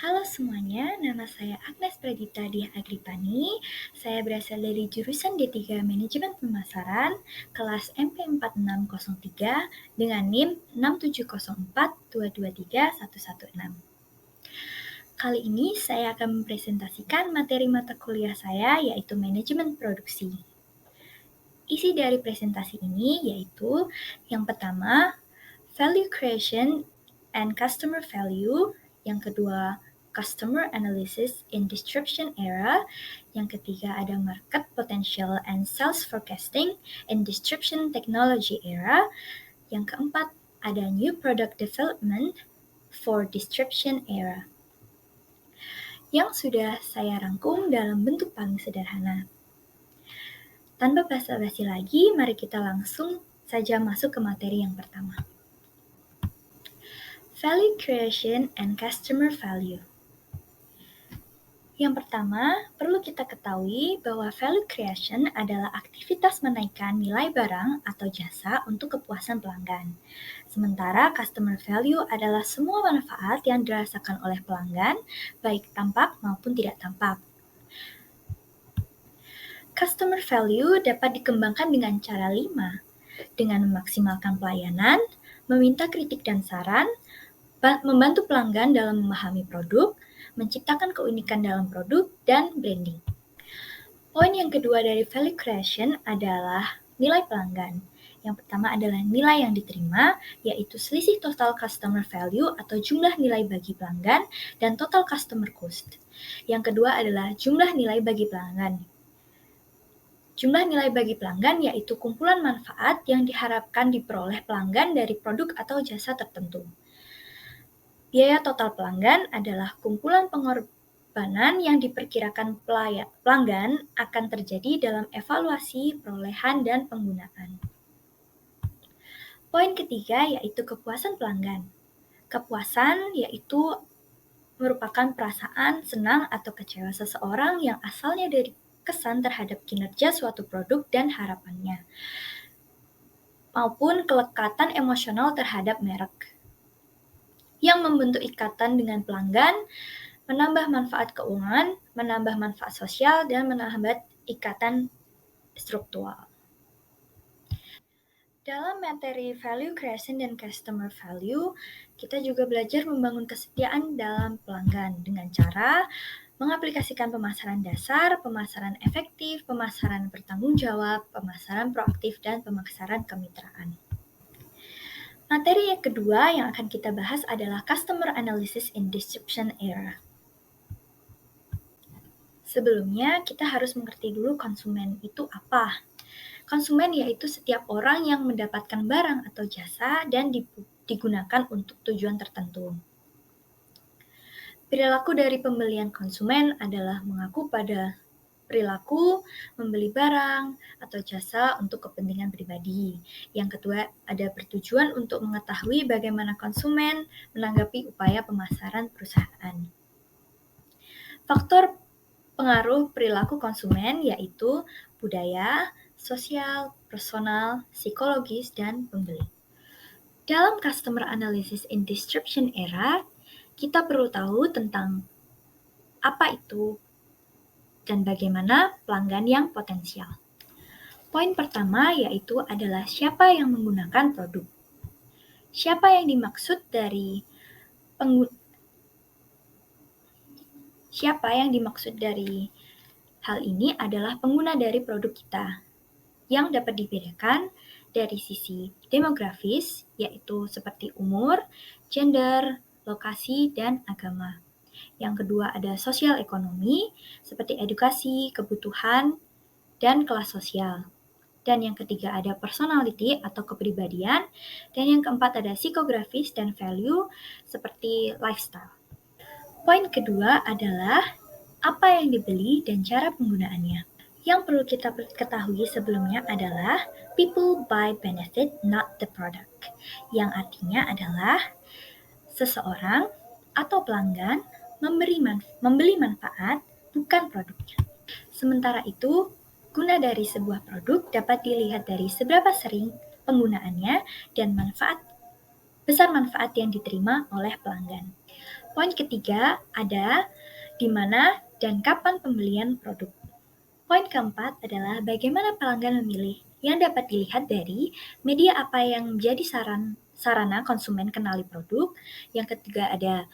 Halo semuanya, nama saya Agnes Pradita Diah Agripani. Saya berasal dari jurusan D3 Manajemen Pemasaran, kelas MP4603 dengan NIM 67042231116. Kali ini saya akan mempresentasikan materi mata kuliah saya, yaitu Manajemen Produksi. Isi dari presentasi ini yaitu yang pertama, Value Creation and Customer Value, yang kedua, Customer Analysis in Distribution Era, yang ketiga ada Market Potential and Sales Forecasting in Distribution Technology Era, yang keempat ada New Product Development for Distribution Era, yang sudah saya rangkum dalam bentuk paling sederhana. Tanpa basa-basi lagi, mari kita langsung saja masuk ke materi yang pertama. Value Creation and Customer Value. Yang pertama, perlu kita ketahui bahwa value creation adalah aktivitas menaikkan nilai barang atau jasa untuk kepuasan pelanggan. Sementara customer value adalah semua manfaat yang dirasakan oleh pelanggan, baik tampak maupun tidak tampak. Customer value dapat dikembangkan dengan cara 5, dengan memaksimalkan pelayanan, meminta kritik dan saran, membantu pelanggan dalam memahami produk, menciptakan keunikan dalam produk, dan branding. Poin yang kedua dari value creation adalah nilai pelanggan. Yang pertama adalah nilai yang diterima, yaitu selisih total customer value atau jumlah nilai bagi pelanggan, dan total customer cost. Yang kedua adalah jumlah nilai bagi pelanggan. Jumlah nilai bagi pelanggan yaitu kumpulan manfaat yang diharapkan diperoleh pelanggan dari produk atau jasa tertentu. Biaya total pelanggan adalah kumpulan pengorbanan yang diperkirakan pelanggan akan terjadi dalam evaluasi, perolehan, dan penggunaan. Poin ketiga yaitu kepuasan pelanggan. Kepuasan yaitu merupakan perasaan senang atau kecewa seseorang yang asalnya dari kesan terhadap kinerja suatu produk dan harapannya, maupun kelekatan emosional terhadap merek, yang membentuk ikatan dengan pelanggan, menambah manfaat keuangan, menambah manfaat sosial, dan menambah ikatan struktural. Dalam materi value creation dan customer value, kita juga belajar membangun kesetiaan dalam pelanggan dengan cara mengaplikasikan pemasaran dasar, pemasaran efektif, pemasaran bertanggung jawab, pemasaran proaktif, dan pemasaran kemitraan. Materi yang kedua yang akan kita bahas adalah Customer Analysis in Distribution Era. Sebelumnya, kita harus mengerti dulu konsumen itu apa. Konsumen yaitu setiap orang yang mendapatkan barang atau jasa dan digunakan untuk tujuan tertentu. Perilaku dari pembelian konsumen adalah mengaku pada perilaku membeli barang atau jasa untuk kepentingan pribadi. Yang kedua, ada bertujuan untuk mengetahui bagaimana konsumen menanggapi upaya pemasaran perusahaan. Faktor pengaruh perilaku konsumen yaitu budaya, sosial, personal, psikologis, dan pembeli. Dalam Customer Analysis in Distribution Era, kita perlu tahu tentang apa itu dan bagaimana pelanggan yang potensial. Poin pertama yaitu adalah siapa yang menggunakan produk. Siapa yang dimaksud dari hal ini adalah pengguna dari produk kita, yang dapat dibedakan dari sisi demografis, yaitu seperti umur, gender, lokasi, dan agama. Yang kedua ada sosial ekonomi, seperti edukasi, kebutuhan, dan kelas sosial. Dan yang ketiga ada personality atau kepribadian, dan yang keempat ada psikografis dan value, seperti lifestyle. Poin kedua adalah apa yang dibeli dan cara penggunaannya. Yang perlu kita ketahui sebelumnya adalah people buy benefit, not the product. Yang artinya adalah seseorang atau pelanggan membeli manfaat, bukan produknya. Sementara itu, guna dari sebuah produk dapat dilihat dari seberapa sering penggunaannya dan besar manfaat yang diterima oleh pelanggan. Poin ketiga ada di mana dan kapan pembelian produk. Poin keempat adalah bagaimana pelanggan memilih, yang dapat dilihat dari media apa yang menjadi sarana konsumen kenali produk. Yang ketiga ada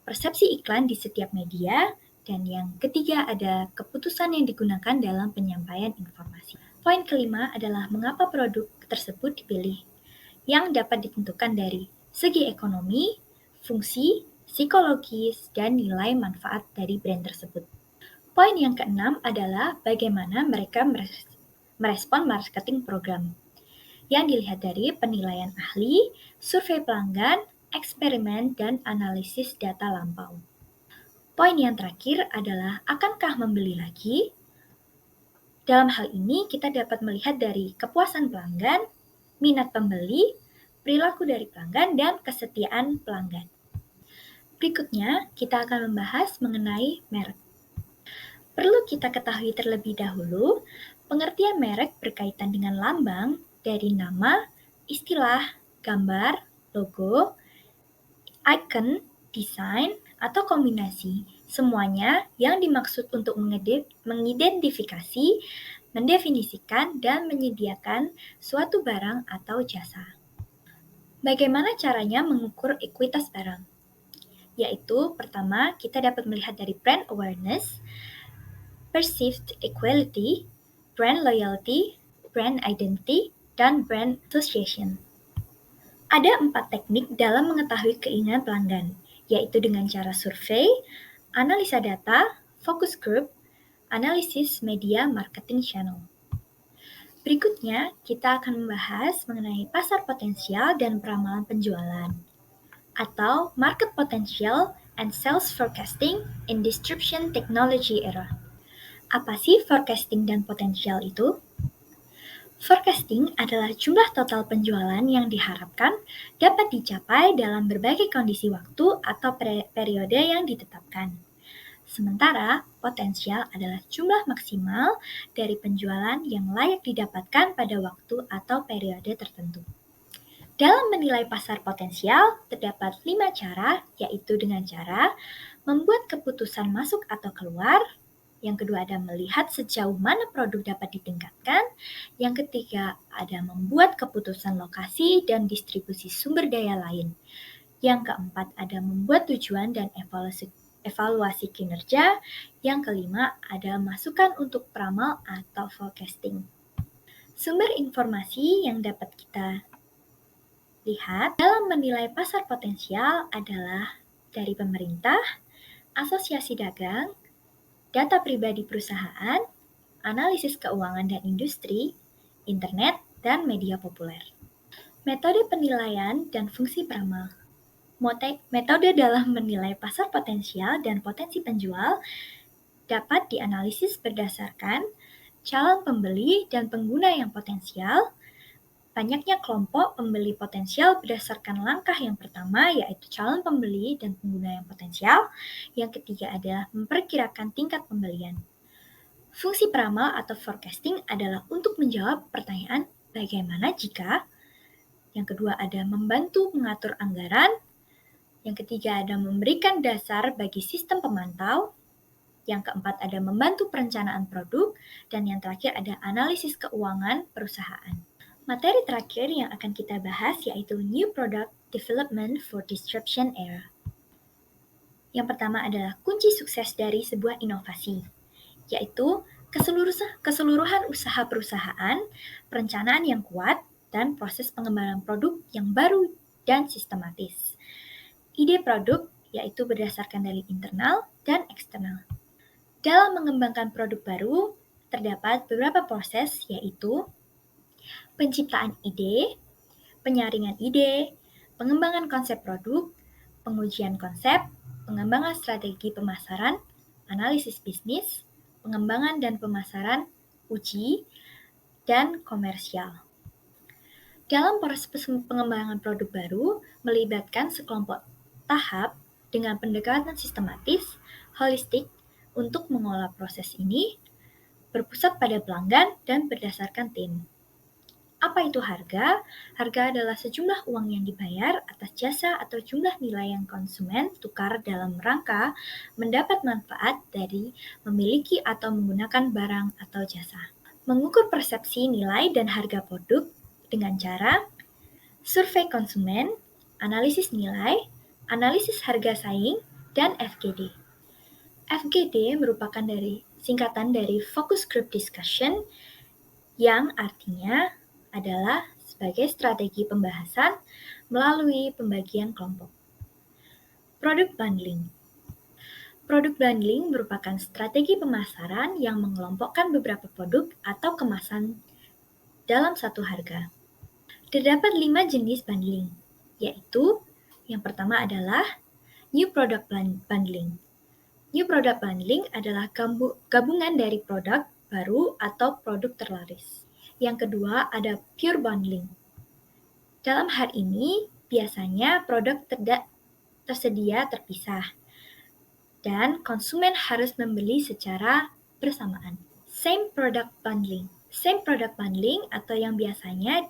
persepsi iklan di setiap media. Dan yang ketiga ada keputusan yang digunakan dalam penyampaian informasi. Poin kelima adalah mengapa produk tersebut dipilih, yang dapat ditentukan dari segi ekonomi, fungsi, psikologis, dan nilai manfaat dari brand tersebut. Poin yang keenam adalah bagaimana mereka merespon marketing program, yang dilihat dari penilaian ahli, survei pelanggan, eksperimen, dan analisis data lampau. Poin yang terakhir adalah akankah membeli lagi? Dalam hal ini kita dapat melihat dari kepuasan pelanggan, minat pembeli, perilaku dari pelanggan, dan kesetiaan pelanggan. Berikutnya, kita akan membahas mengenai merek. Perlu kita ketahui terlebih dahulu, pengertian merek berkaitan dengan lambang dari nama, istilah, gambar, logo, icon, desain, atau kombinasi. Semuanya yang dimaksud untuk mengidentifikasi, mendefinisikan, dan menyediakan suatu barang atau jasa. Bagaimana caranya mengukur ekuitas barang? Yaitu, pertama, kita dapat melihat dari brand awareness, perceived equality, brand loyalty, brand identity, dan brand association. Ada 4 teknik dalam mengetahui keinginan pelanggan, yaitu dengan cara survei, analisa data, focus group, analisis media marketing channel. Berikutnya, kita akan membahas mengenai pasar potensial dan peramalan penjualan, atau market potential and sales forecasting in distribution technology era. Apa sih forecasting dan potensial itu? Forecasting adalah jumlah total penjualan yang diharapkan dapat dicapai dalam berbagai kondisi waktu atau periode yang ditetapkan. Sementara, potensial adalah jumlah maksimal dari penjualan yang layak didapatkan pada waktu atau periode tertentu. Dalam menilai pasar potensial, terdapat 5 cara, yaitu dengan cara membuat keputusan masuk atau keluar. Yang kedua ada melihat sejauh mana produk dapat ditingkatkan. Yang ketiga ada membuat keputusan lokasi dan distribusi sumber daya lain. Yang keempat ada membuat tujuan dan evaluasi kinerja. Yang kelima ada masukan untuk peramal atau forecasting. Sumber informasi yang dapat kita lihat dalam menilai pasar potensial adalah dari pemerintah, asosiasi dagang, data pribadi perusahaan, analisis keuangan dan industri, internet, dan media populer. Metode penilaian dan fungsi peramal. Metode dalam menilai pasar potensial dan potensi penjual dapat dianalisis berdasarkan calon pembeli dan pengguna yang potensial, banyaknya kelompok pembeli potensial berdasarkan langkah yang pertama, yaitu calon pembeli dan pengguna yang potensial. Yang ketiga adalah memperkirakan tingkat pembelian. Fungsi peramal atau forecasting adalah untuk menjawab pertanyaan bagaimana jika. Yang kedua ada membantu mengatur anggaran. Yang ketiga ada memberikan dasar bagi sistem pemantau. Yang keempat ada membantu perencanaan produk. Dan yang terakhir ada analisis keuangan perusahaan. Materi terakhir yang akan kita bahas yaitu New Product Development for Disruption Era. Yang pertama adalah kunci sukses dari sebuah inovasi, yaitu keseluruhan usaha perusahaan, perencanaan yang kuat, dan proses pengembangan produk yang baru dan sistematis. Ide produk yaitu berdasarkan dari internal dan eksternal. Dalam mengembangkan produk baru, terdapat beberapa proses yaitu penciptaan ide, penyaringan ide, pengembangan konsep produk, pengujian konsep, pengembangan strategi pemasaran, analisis bisnis, pengembangan dan pemasaran, uji, dan komersial. Dalam proses pengembangan produk baru, melibatkan sekelompok tahap dengan pendekatan sistematis, holistik untuk mengolah proses ini, berpusat pada pelanggan dan berdasarkan tim. Apa itu harga? Harga adalah sejumlah uang yang dibayar atas jasa atau jumlah nilai yang konsumen tukar dalam rangka mendapat manfaat dari memiliki atau menggunakan barang atau jasa. Mengukur persepsi nilai dan harga produk dengan cara survei konsumen, analisis nilai, analisis harga saing, dan FGD. FGD merupakan singkatan dari Focus Group Discussion yang artinya adalah sebagai strategi pembahasan melalui pembagian kelompok. Produk bundling. Produk bundling merupakan strategi pemasaran yang mengelompokkan beberapa produk atau kemasan dalam satu harga. Terdapat 5 jenis bundling, yaitu yang pertama adalah New Product Bundling. New Product Bundling adalah gabungan dari produk baru atau produk terlaris. Yang kedua ada Pure Bundling. Dalam hal ini, biasanya produk tidak tersedia terpisah, dan konsumen harus membeli secara bersamaan. Same Product Bundling. Same Product Bundling atau yang biasanya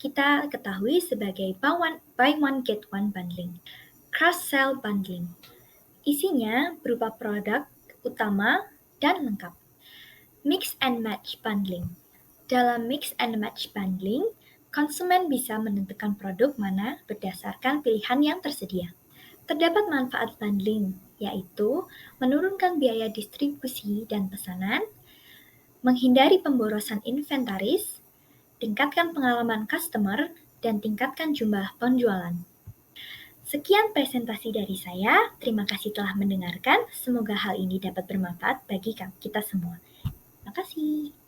kita ketahui sebagai buy one get one bundling. Cross-sell bundling. Isinya berupa produk utama dan lengkap. Mix and match bundling. Dalam mix and match bundling, konsumen bisa menentukan produk mana berdasarkan pilihan yang tersedia. Terdapat manfaat bundling, yaitu menurunkan biaya distribusi dan pesanan, menghindari pemborosan inventaris, tingkatkan pengalaman customer, dan tingkatkan jumlah penjualan. Sekian presentasi dari saya. Terima kasih telah mendengarkan. Semoga hal ini dapat bermanfaat bagi kita semua. Terima kasih.